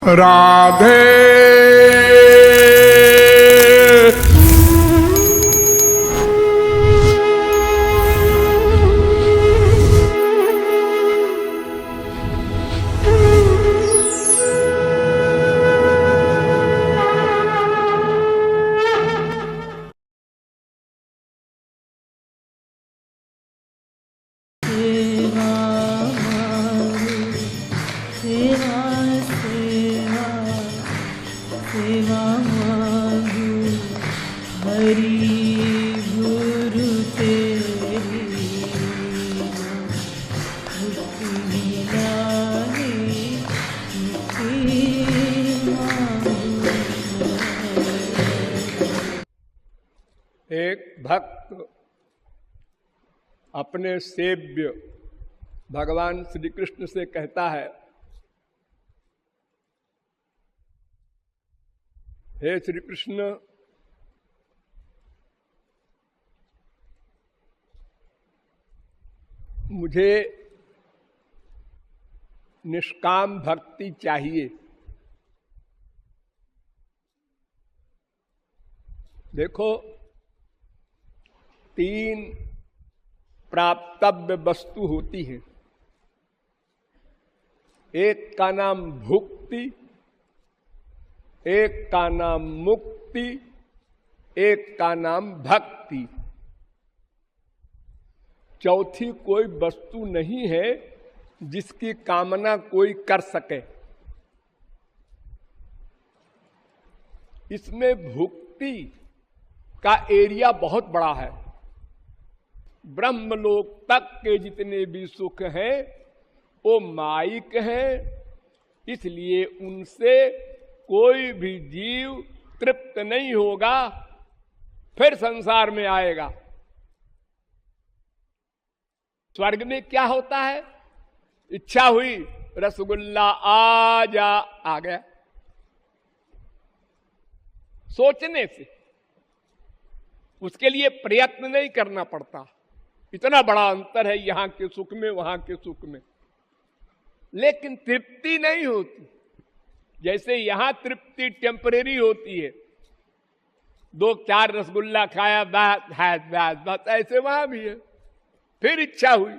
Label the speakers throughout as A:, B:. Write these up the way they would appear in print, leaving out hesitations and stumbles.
A: राधे एक भक्त अपने सेव्य भगवान श्री कृष्ण से कहता है, हे श्री कृष्ण, मुझे निष्काम भक्ति चाहिए। देखो, 3 प्राप्तव्य वस्तु होती है। एक का नाम भुक्ति, एक का नाम मुक्ति, एक का नाम भक्ति। चौथी कोई वस्तु नहीं है जिसकी कामना कोई कर सके। इसमें भुक्ति का एरिया बहुत बड़ा है। ब्रह्मलोक तक के जितने भी सुख हैं वो माइक हैं, इसलिए उनसे कोई भी जीव तृप्त नहीं होगा, फिर संसार में आएगा। स्वर्ग में क्या होता है? इच्छा हुई, रसगुल्ला आ जा, आ गया। सोचने से, उसके लिए प्रयत्न नहीं करना पड़ता। इतना बड़ा अंतर है यहां के सुख में वहां के सुख में। लेकिन तृप्ति नहीं होती। जैसे यहां तृप्ति टेम्परेरी होती है, 2-4 रसगुल्ला खाया, बस ऐसे वहां भी है। फिर इच्छा हुई,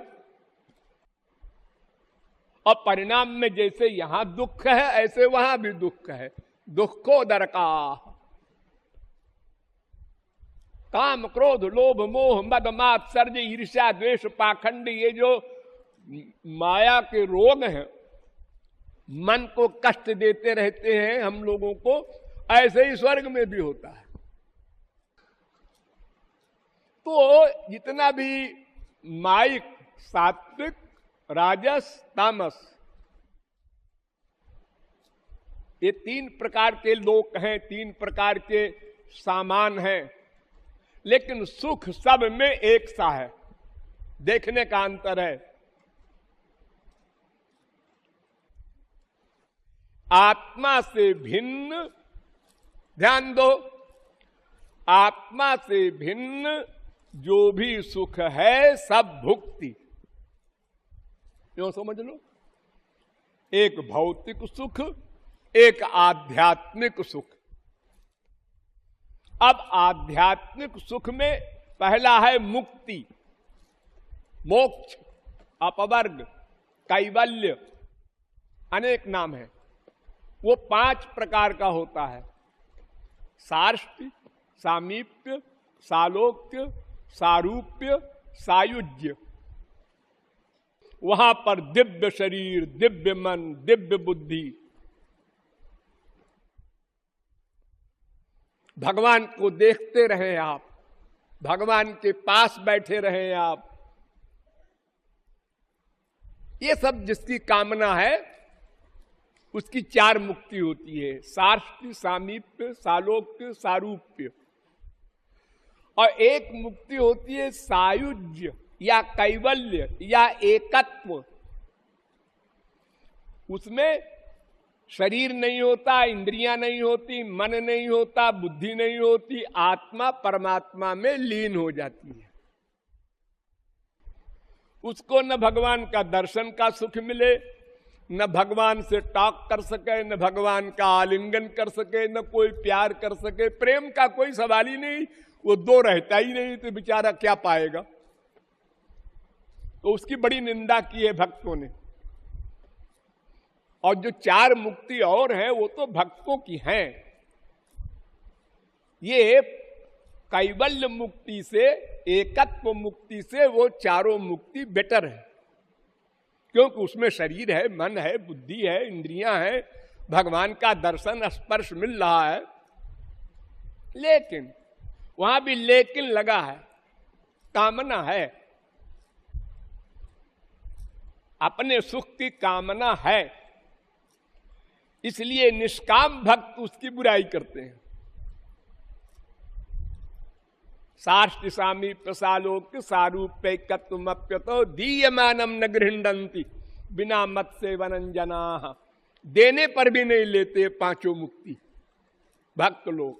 A: और परिणाम में जैसे यहां दुख है ऐसे वहां भी दुख है। दुखो दरका, काम क्रोध लोभ मोह मद मात्सर्य ईर्ष्या द्वेष पाखंड, ये जो माया के रोग हैं, मन को कष्ट देते रहते हैं हम लोगों को, ऐसे ही स्वर्ग में भी होता है। तो जितना भी माइक, सात्विक, राजस, तामस, ये 3 प्रकार के लोक हैं, 3 प्रकार के सामान हैं, लेकिन सुख सब में एक सा है। देखने का अंतर है। आत्मा से भिन्न, ध्यान दो, आत्मा से भिन्न जो भी सुख है सब भुक्ति। क्यों समझ लो, एक भौतिक सुख, एक आध्यात्मिक सुख। अब आध्यात्मिक सुख में पहला है मुक्ति, मोक्ष, अपवर्ग, कैवल्य, अनेक नाम है। वो 5 प्रकार का होता है। सार्ष्ट, सामीप्य, सालोक्य, सारूप्य, सायुज्य। वहां पर दिव्य शरीर, दिव्य मन, दिव्य बुद्धि, भगवान को देखते रहे आप, भगवान के पास बैठे रहे आप, ये सब जिसकी कामना है उसकी 4 मुक्ति होती है। सार्ष्ट, सामीप्य, सालोक्य, सारूप्य। और एक मुक्ति होती है सायुज्य या कैवल्य या एकत्व। उसमें शरीर नहीं होता, इंद्रियां नहीं होती, मन नहीं होता, बुद्धि नहीं होती, आत्मा परमात्मा में लीन हो जाती है। उसको न भगवान का दर्शन का सुख मिले, न भगवान से टॉक कर सके, न भगवान का आलिंगन कर सके, न कोई प्यार कर सके। प्रेम का कोई सवाल ही नहीं, वो दो रहता ही नहीं तो बेचारा क्या पाएगा। तो उसकी बड़ी निंदा की है भक्तों ने। और जो चार मुक्ति और हैं वो तो भक्तों की हैं। ये कैवल्य मुक्ति से, एकत्व मुक्ति से वो चारों मुक्ति बेटर है, क्योंकि उसमें शरीर है, मन है, बुद्धि है, इंद्रियां हैं, भगवान का दर्शन स्पर्श मिल रहा है। लेकिन वहां भी लेकिन लगा है, कामना है, अपने सुख की कामना है, इसलिए निष्काम भक्त उसकी बुराई करते हैं। साष्टि सामी प्रसालोक सारूप्यकत्वमप्यतो दीयमानम न गृह्णन्ति बिना मत से वनंजनाः। देने पर भी नहीं लेते पांचों मुक्ति भक्त लोग।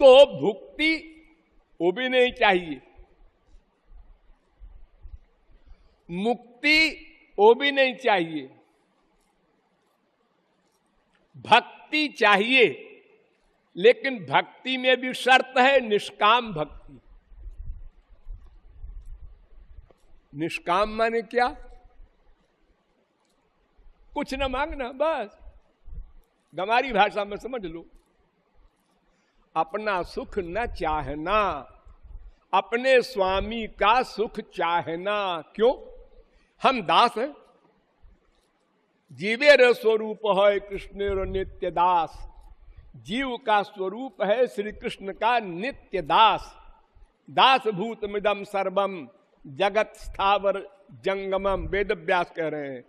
A: तो भुक्ति वो भी नहीं चाहिए, मुक्ति वो भी नहीं चाहिए, भक्ति चाहिए। लेकिन भक्ति में भी शर्त है, निष्काम भक्ति। निष्काम माने क्या? कुछ न मांगना, बस हमारी भाषा में समझ लो। अपना सुख न चाहना, अपने स्वामी का सुख चाहना। क्यों? हम दास हैं, जीवेर स्वरूप है कृष्ण नित्य दास। जीव का स्वरूप है श्री कृष्ण का नित्य दास। दास भूत मिदम सर्वम जगत स्थावर जंगमम, वेद व्यास कह रहे हैं।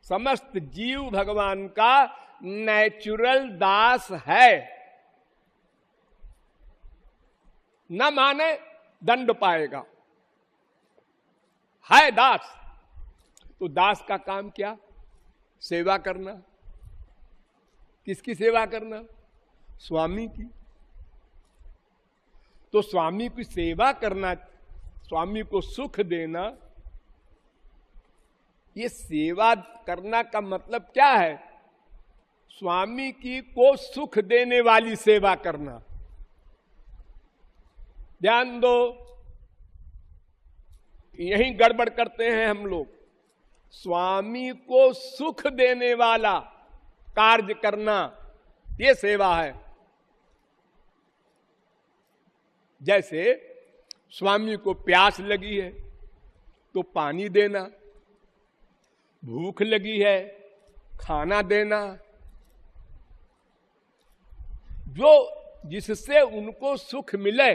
A: समस्त जीव भगवान का नेचुरल दास है। न माने दंड पाएगा, है दास। तो दास का काम क्या? सेवा करना। किसकी सेवा करना? स्वामी की। तो स्वामी की सेवा करना, स्वामी को सुख देना, ये सेवा करना का मतलब क्या है? स्वामी की को सुख देने वाली सेवा करना। ध्यान दो, यही गड़बड़ करते हैं हम लोग। स्वामी को सुख देने वाला कार्य करना, ये सेवा है। जैसे स्वामी को प्यास लगी है तो पानी देना, भूख लगी है खाना देना, जो जिससे उनको सुख मिले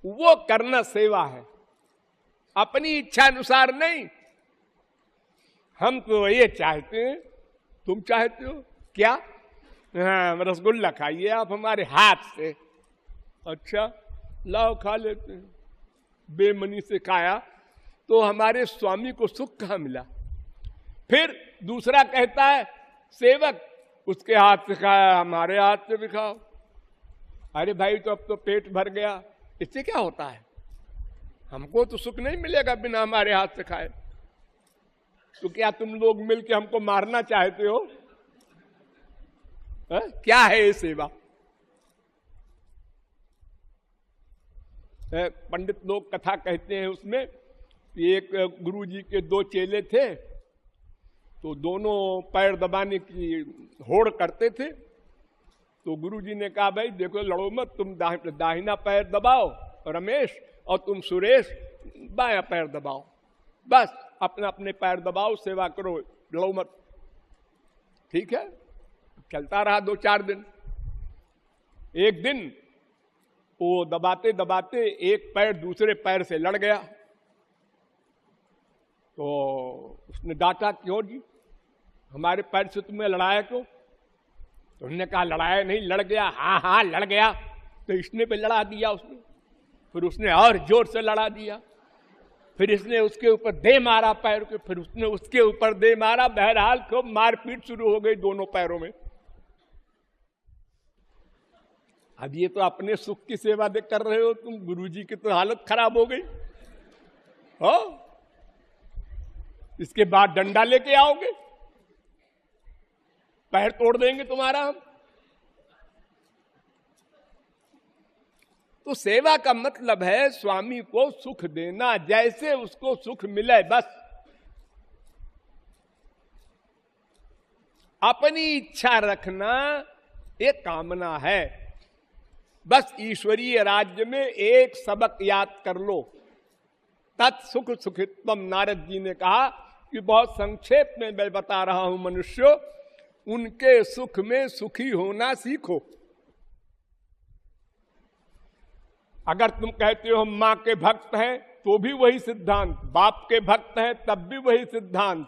A: वो करना सेवा है। अपनी इच्छा अनुसार नहीं। हम तो ये चाहते हैं, तुम चाहते हो क्या? हाँ, रसगुल्ला खाइए आप हमारे हाथ से। अच्छा, लाओ खा लेते हैं। बेमनी से खाया तो हमारे स्वामी को सुख कहाँ मिला? फिर दूसरा कहता है सेवक, उसके हाथ से खाया, हमारे हाथ से भी खाओ। अरे भाई, तो अब तो पेट भर गया, इससे क्या होता है? हमको तो सुख नहीं मिलेगा बिना हमारे हाथ से खाए। तो क्या तुम लोग मिलके हमको मारना चाहते हो? क्या है ये सेवा? पंडित लोग कथा कहते हैं उसमें, एक गुरुजी के दो चेले थे, तो दोनों पैर दबाने की होड़ करते थे। तो गुरुजी ने कहा, भाई देखो, लड़ो मत, तुम दाहिना पैर दबाओ रमेश, और तुम सुरेश बायां पैर दबाओ। बस अपने अपने पैर दबाओ, सेवा करो, लड़ो मत। ठीक है, चलता रहा 2-4 दिन। एक दिन वो दबाते दबाते एक पैर दूसरे पैर से लड़ गया। तो उसने डांटा, क्यों जी, हमारे पैर से तुम्हें लड़ाया क्यों? तो उन्होंने कहा, लड़ाया नहीं, लड़ गया। हाँ हाँ लड़ गया। तो इसने पे लड़ा दिया उसने, फिर उसने और जोर से लड़ा दिया, फिर इसने उसके ऊपर दे मारा पैर के, फिर उसने उसके ऊपर दे मारा। बहरहाल खूब मारपीट शुरू हो गई दोनों पैरों में। अब ये तो अपने सुख की सेवा कर रहे हो तुम, गुरुजी की तो हालत खराब हो गई। हो इसके बाद डंडा लेके आओगे, पैर तोड़ देंगे तुम्हारा हम। तो सेवा का मतलब है स्वामी को सुख देना, जैसे उसको सुख मिले बस। अपनी इच्छा रखना एक कामना है। बस ईश्वरीय राज्य में एक सबक याद कर लो, तत्सुख सुखित्वम। नारद जी ने कहा कि बहुत संक्षेप में मैं बता रहा हूं मनुष्यों, उनके सुख में सुखी होना सीखो। अगर तुम कहते हो हम मां के भक्त हैं तो भी वही सिद्धांत, बाप के भक्त हैं तब भी वही सिद्धांत,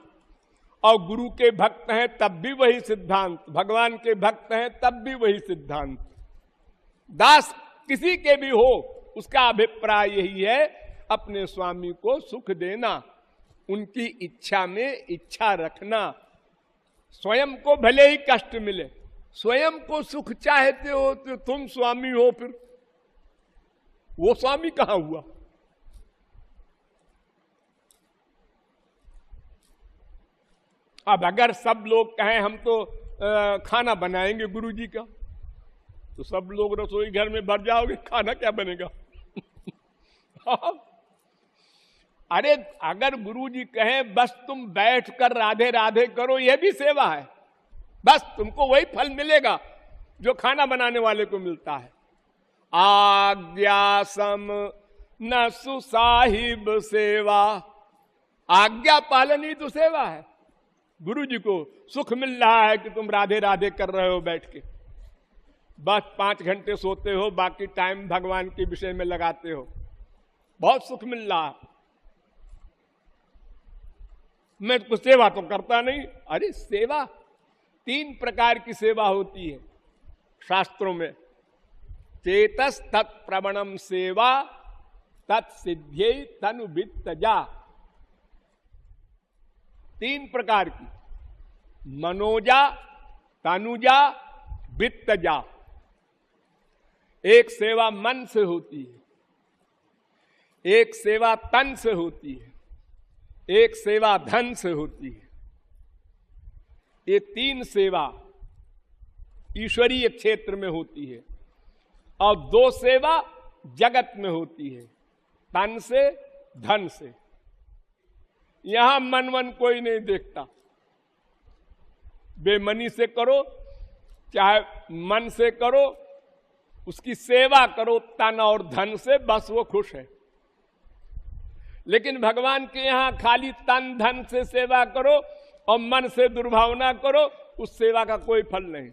A: और गुरु के भक्त हैं तब भी वही सिद्धांत, भगवान के भक्त हैं तब भी वही सिद्धांत। दास किसी के भी हो, उसका अभिप्राय यही है, अपने स्वामी को सुख देना, उनकी इच्छा में इच्छा रखना। स्वयं को भले ही कष्ट मिले, स्वयं को सुख चाहते हो तो तुम स्वामी हो, फिर वो स्वामी कहां हुआ? अब अगर सब लोग कहें हम तो खाना बनाएंगे गुरुजी का, तो सब लोग रसोई घर में भर जाओगे, खाना क्या बनेगा? अरे अगर गुरुजी कहें बस तुम बैठकर राधे राधे करो, यह भी सेवा है। बस तुमको वही फल मिलेगा जो खाना बनाने वाले को मिलता है। आज्ञा सम न सुसाहिब सेवा, आज्ञा पालन ही तो सेवा है। गुरुजी को सुख मिल रहा है कि तुम राधे राधे कर रहे हो बैठ के, बस 5 घंटे सोते हो, बाकी टाइम भगवान के विषय में लगाते हो, बहुत सुख मिल रहा है। मैं तो सेवा तो करता नहीं। अरे सेवा 3 प्रकार की सेवा होती है शास्त्रों में। चेतस तत्प्रवणम सेवा तत्सिद्ध्यै तनुवित्तजा, 3 प्रकार की, मनोजा, तनुजा, वित्तजा। एक सेवा मन से होती है, एक सेवा तन से होती है, एक सेवा धन से होती है। ये 3 सेवा ईश्वरीय क्षेत्र में होती है, और 2 सेवा जगत में होती है, तन से धन से। यहां मन कोई नहीं देखता, बेमनी से करो चाहे मन से करो, उसकी सेवा करो तन और धन से, बस वो खुश है। लेकिन भगवान के यहां खाली तन धन से सेवा करो और मन से दुर्भावना करो, उस सेवा का कोई फल नहीं,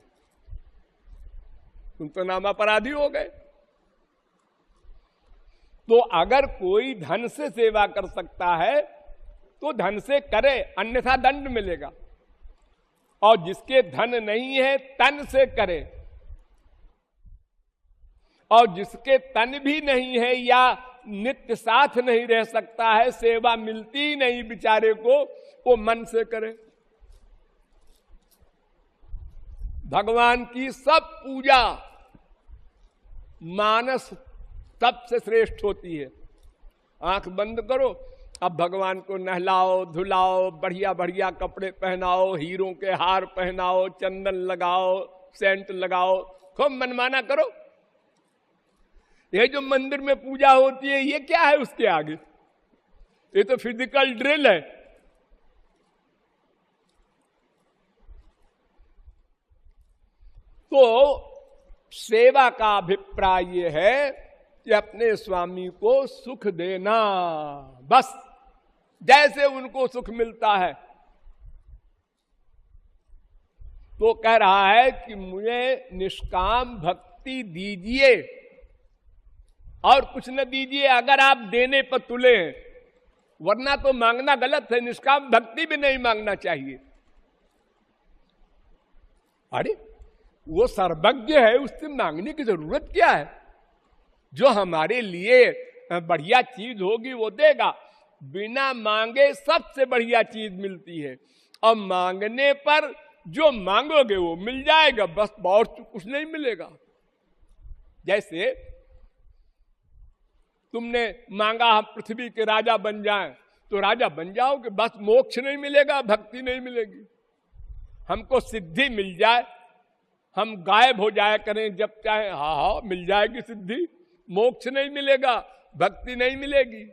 A: तुम तो नाम अपराधी हो गए। तो अगर कोई धन से सेवा कर सकता है तो धन से करे, अन्यथा दंड मिलेगा। और जिसके धन नहीं है तन से करे, और जिसके तन भी नहीं है या नित्य साथ नहीं रह सकता है, सेवा मिलती ही नहीं बेचारे को, वो मन से करे। भगवान की सब पूजा मानस सबसे श्रेष्ठ होती है। आंख बंद करो, अब भगवान को नहलाओ धुलाओ, बढ़िया बढ़िया कपड़े पहनाओ, हीरों के हार पहनाओ, चंदन लगाओ, सेंट लगाओ, खूब मनमाना करो। ये जो मंदिर में पूजा होती है, ये क्या है उसके आगे? ये तो फिजिकल ड्रिल है। तो सेवा का अभिप्राय यह है कि अपने स्वामी को सुख देना, बस जैसे उनको सुख मिलता है। तो कह रहा है कि मुझे निष्काम भक्ति दीजिए और कुछ न दीजिए, अगर आप देने पर तुले हैं, वरना तो मांगना गलत है। निष्काम भक्ति भी नहीं मांगना चाहिए। अरे वो सर्वज्ञ है, उससे मांगने की जरूरत क्या है? जो हमारे लिए बढ़िया चीज होगी वो देगा। बिना मांगे सबसे बढ़िया चीज मिलती है, और मांगने पर जो मांगोगे वो मिल जाएगा, बस और कुछ नहीं मिलेगा। जैसे तुमने मांगा हम पृथ्वी के राजा बन जाएं, तो राजा बन जाओ कि बस मोक्ष नहीं मिलेगा, भक्ति नहीं मिलेगी। हमको सिद्धि मिल जाए, हम गायब हो जाया करें जब चाहे, हाँ मिल जाएगी सिद्धि, मोक्ष नहीं मिलेगा, भक्ति नहीं मिलेगी।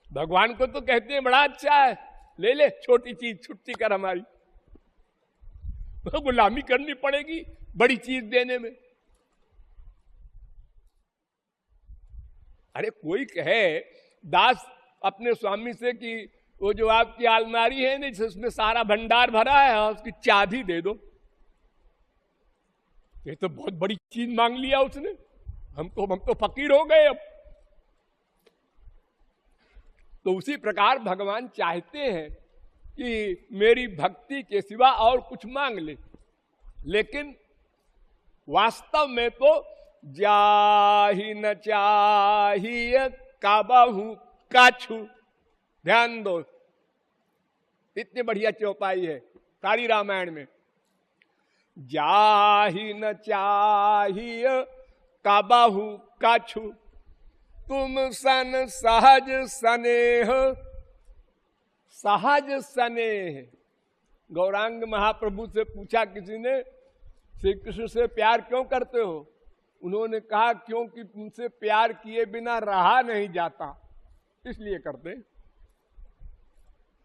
A: भगवान को तो कहते हैं बड़ा अच्छा है, ले ले छोटी चीज छुट्टी कर हमारी, गुलामी करनी पड़ेगी बड़ी चीज देने में। अरे कोई कहे दास अपने स्वामी से कि वो जो आपकी अलमारी है ना जिसमें सारा भंडार भरा है, उसकी चाबी दे दो। ये तो बहुत बड़ी चीज मांग लिया उसने, हम तो फकीर हो गए अब। तो उसी प्रकार भगवान चाहते हैं कि मेरी भक्ति के सिवा और कुछ मांग ले, लेकिन वास्तव में तो जाहि न चाहिए काबाहू काछू। ध्यान दो, इतनी बढ़िया चौपाई है सारी रामायण में। जाहि न चाहिए काबाहू काछू, तुम सन सहज स्नेह। सहज स्नेह, गौरांग महाप्रभु से पूछा किसी ने, श्री कृष्ण से प्यार क्यों करते हो? उन्होंने कहा क्योंकि तुमसे प्यार किए बिना रहा नहीं जाता, इसलिए करते।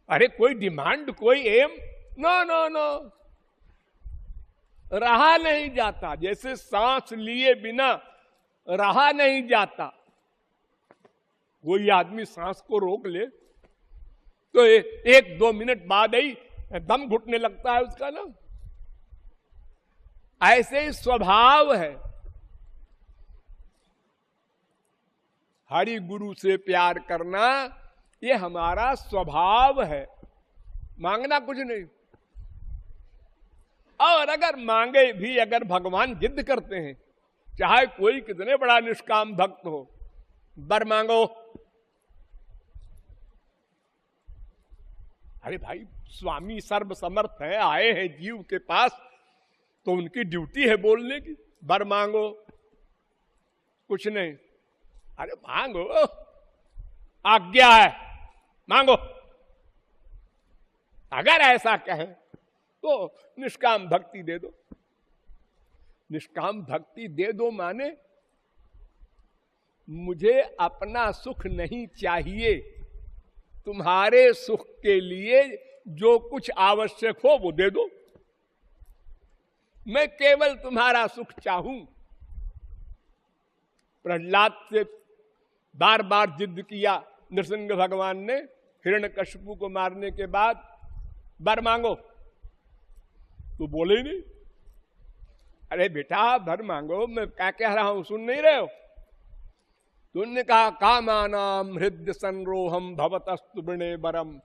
A: अरे कोई डिमांड, कोई एम, नो नो नो, रहा नहीं जाता। जैसे सांस लिए बिना रहा नहीं जाता, कोई आदमी सांस को रोक ले तो 1-2 मिनट बाद ही दम घुटने लगता है उसका ना। ऐसे ही स्वभाव है। हरि गुरु से प्यार करना ये हमारा स्वभाव है, मांगना कुछ नहीं। और अगर मांगे भी, अगर भगवान जिद करते हैं, चाहे कोई कितने बड़ा निष्काम भक्त हो, वर मांगो। अरे भाई स्वामी सर्व समर्थ है, आए हैं जीव के पास, तो उनकी ड्यूटी है बोलने की, वर मांगो। कुछ नहीं, अरे मांगो, आज्ञा है, मांगो। अगर ऐसा कहें तो निष्काम भक्ति दे दो। निष्काम भक्ति दे दो माने मुझे अपना सुख नहीं चाहिए, तुम्हारे सुख के लिए जो कुछ आवश्यक हो वो दे दो, मैं केवल तुम्हारा सुख चाहूं। प्रहलाद से बार बार जिद किया नृसिंह भगवान ने, हिरण्यकशिपु को मारने के बाद, वर मांगो, तो बोले नहीं। अरे बेटा वर मांगो, मैं क्या कह रहा हूं सुन नहीं रहे हो? तो उन्होंने कहा कामानाम हृदय संरोहम भवतस्तु वृणे वरम।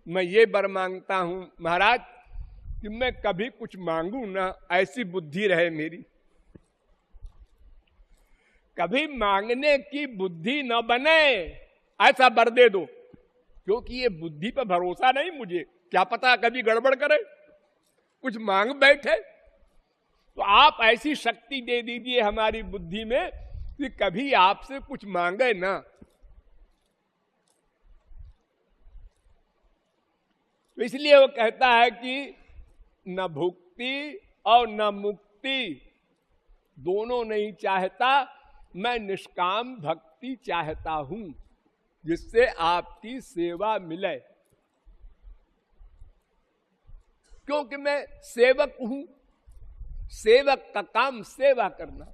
A: मैं ये वर मांगता हूं महाराज कि मैं कभी कुछ मांगू ना, ऐसी बुद्धि रहे मेरी, कभी मांगने की बुद्धि न बने, ऐसा वर दे दो। क्योंकि ये बुद्धि पर भरोसा नहीं मुझे, क्या पता कभी गड़बड़ करे, कुछ मांग बैठे। तो आप ऐसी शक्ति दे दीजिए हमारी बुद्धि में कि कभी आपसे कुछ मांगे ना। तो इसलिए वो कहता है कि न भुक्ति और न मुक्ति दोनों नहीं चाहता, मैं निष्काम भक्ति चाहता हूं जिससे आपकी सेवा मिले। क्योंकि मैं सेवक हूं, सेवक का काम सेवा करना,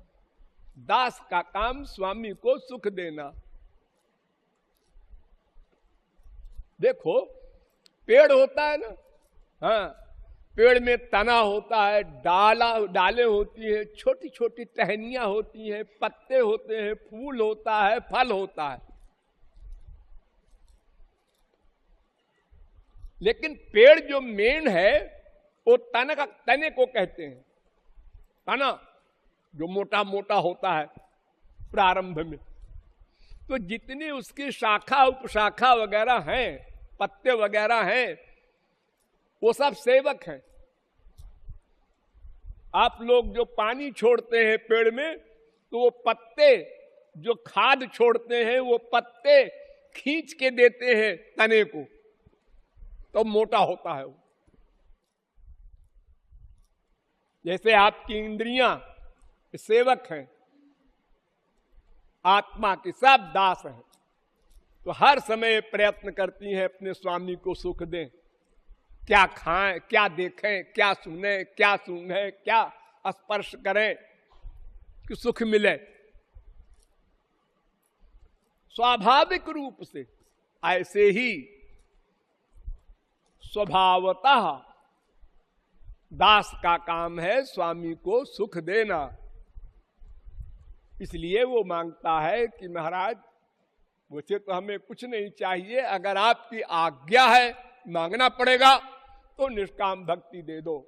A: दास का काम स्वामी को सुख देना। देखो पेड़ होता है ना, हाँ, पेड़ में तना होता है, डाले होती है, छोटी छोटी टहनियां होती हैं, पत्ते होते हैं, फूल होता है, फल होता है। लेकिन पेड़ जो मेन है वो तने को कहते हैं। तना जो मोटा मोटा होता है प्रारंभ में, तो जितनी उसकी शाखा उपशाखा वगैरह हैं, पत्ते वगैरह हैं, वो सब सेवक हैं। आप लोग जो पानी छोड़ते हैं पेड़ में, तो वो पत्ते जो खाद छोड़ते हैं, वो पत्ते खींच के देते हैं तने को तो मोटा होता है वो। जैसे आपकी इंद्रियां सेवक हैं, आत्मा की सब दास हैं, तो हर समय प्रयत्न करती हैं अपने स्वामी को सुख दें। क्या खाएं, क्या देखें, क्या सुने, क्या सूंघें, क्या स्पर्श करें कि सुख मिले। स्वाभाविक रूप से ऐसे ही स्वभावतः दास का काम है स्वामी को सुख देना। इसलिए वो मांगता है कि महाराज मुझे तो हमें कुछ नहीं चाहिए, अगर आपकी आज्ञा है मांगना पड़ेगा तो निष्काम भक्ति दे दो।